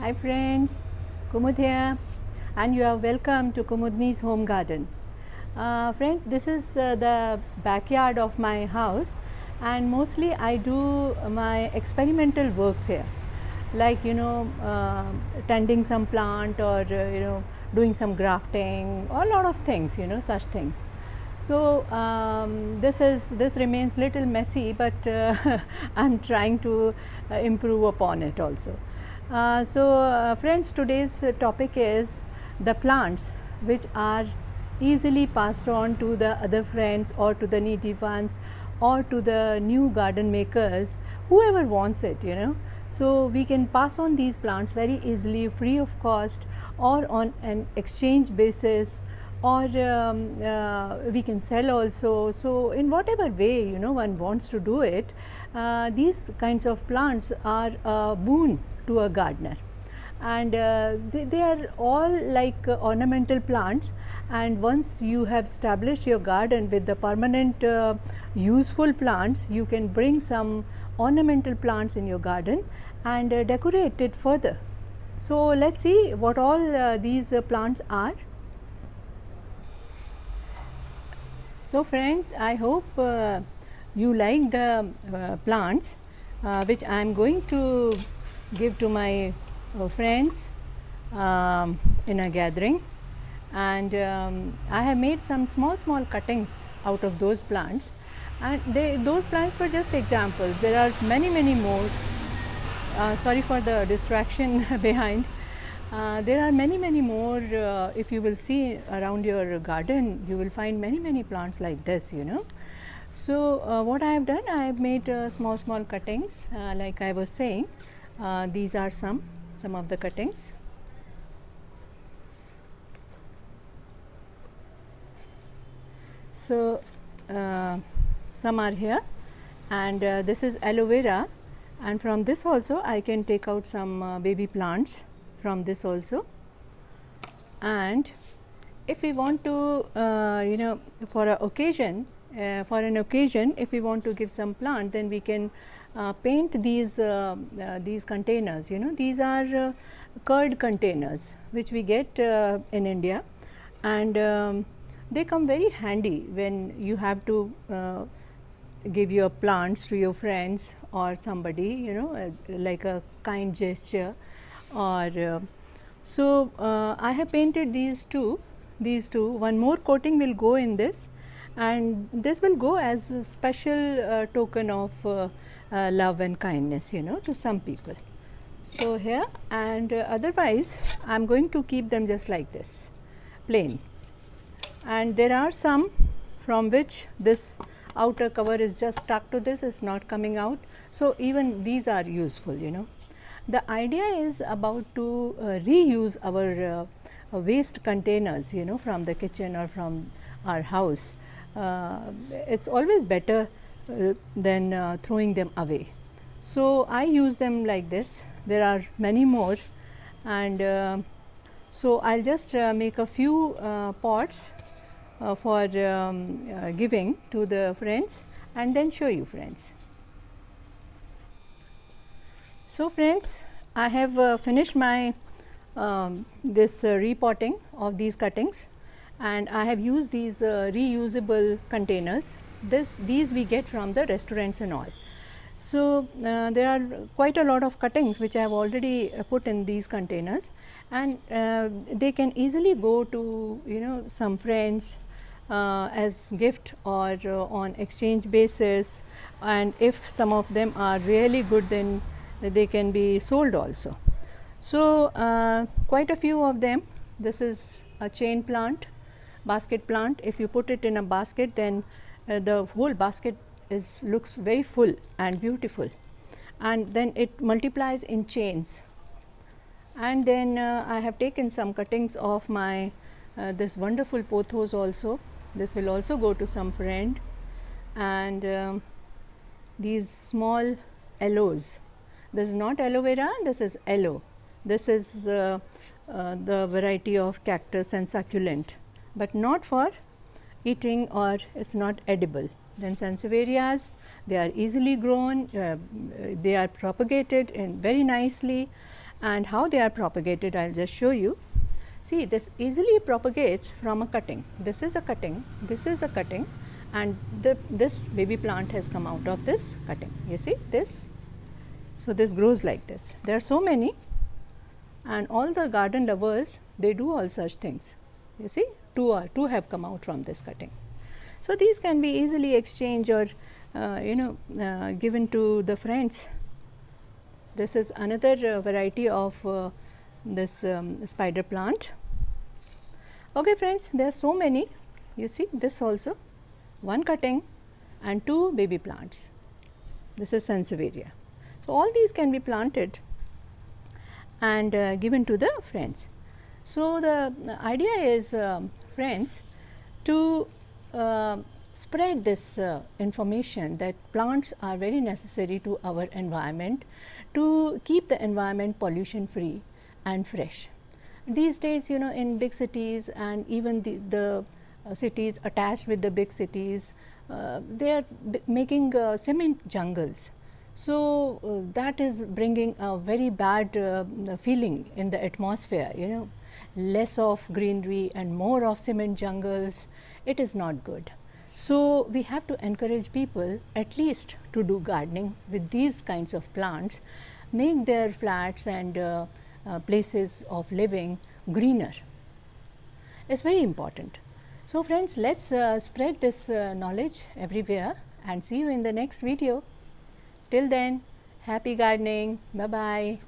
Hi friends, Kumud here and you are welcome to Kumudni's home garden. Friends, this is the backyard of my house and mostly I do my experimental works here, like tending some plant or doing some grafting or a lot of things, such things. So this remains little messy, but I'm trying to improve upon it also. Friends, today's topic is the plants which are easily passed on to the other friends or to the needy ones or to the new garden makers, whoever wants it, So we can pass on these plants very easily, free of cost, or on an exchange basis, or we can sell also. So in whatever way one wants to do it, these kinds of plants are a boon to a gardener, and they are all like ornamental plants, and once you have established your garden with the permanent useful plants, you can bring some ornamental plants in your garden and decorate it further. So let's see what all these plants are. So friends, I hope you like the plants which I am going to give to my friends in a gathering, and I have made some small cuttings out of those plants, and those plants were just examples. There are many more. Sorry for the distraction behind. There are many more. If you will see around your garden, you will find many plants like this, So what I have done, I have made small cuttings, like I was saying. These are some of the cuttings. So some are here, and this is aloe vera, and from this also I can take out some baby plants from this also. And if we want to for an occasion, if we want to give some plant, then we can paint these containers. These are curd containers which we get in India, and they come very handy when you have to give your plants to your friends or somebody, like a kind gesture. Or so I have painted these two. One more coating will go in this, and this will go as a special token of love and kindness, to some people. So here, and otherwise I am going to keep them just like this, plain. And there are some from which this outer cover is just stuck to this, is not coming out. So even these are useful, The idea is about to reuse our waste containers, from the kitchen or from our house. It's always better than throwing them away. So I use them like this. There are many more, and so I'll just make a few pots for giving to the friends, and then show you, friends. So friends, I have finished my this repotting of these cuttings, and I have used these reusable containers. These we get from the restaurants and all. So there are quite a lot of cuttings which I have already put in these containers, and they can easily go to some friends as gift or on exchange basis, and if some of them are really good, then they can be sold also. So quite a few of them. This is a chain plant, basket plant. If you put it in a basket, then the whole basket looks very full and beautiful, and then it multiplies in chains. And then I have taken some cuttings of my this wonderful pothos also. This will also go to some friend, and these small aloes. This is not aloe vera, this is aloe. This is the variety of cactus and succulent, but not for eating, or it's not edible. Then sansevierias, they are easily grown, they are propagated in very nicely, And how they are propagated, I will just show you. See, this easily propagates from a cutting. This is a cutting, this is a cutting, and this baby plant has come out of this cutting. You see this? So, this grows like this. There are so many, and all the garden lovers, they do all such things. You see, two have come out from this cutting. So, these can be easily exchanged or given to the friends. This is another variety of this spider plant. Okay friends, there are so many. You see this also, one cutting and two baby plants. This is Sansevieria. So, all these can be planted and given to the friends. So, the idea is friends, to spread this information that plants are very necessary to our environment, to keep the environment pollution free and fresh. These days, you know, in big cities and even the cities attached with the big cities, they are making cement jungles. So, that is bringing a very bad feeling in the atmosphere, you know, less of greenery and more of cement jungles. It is not good. So, we have to encourage people at least to do gardening with these kinds of plants, make their flats and places of living greener. It is very important. So, friends, let us spread this knowledge everywhere and see you in the next video. Till then, happy gardening. Bye bye.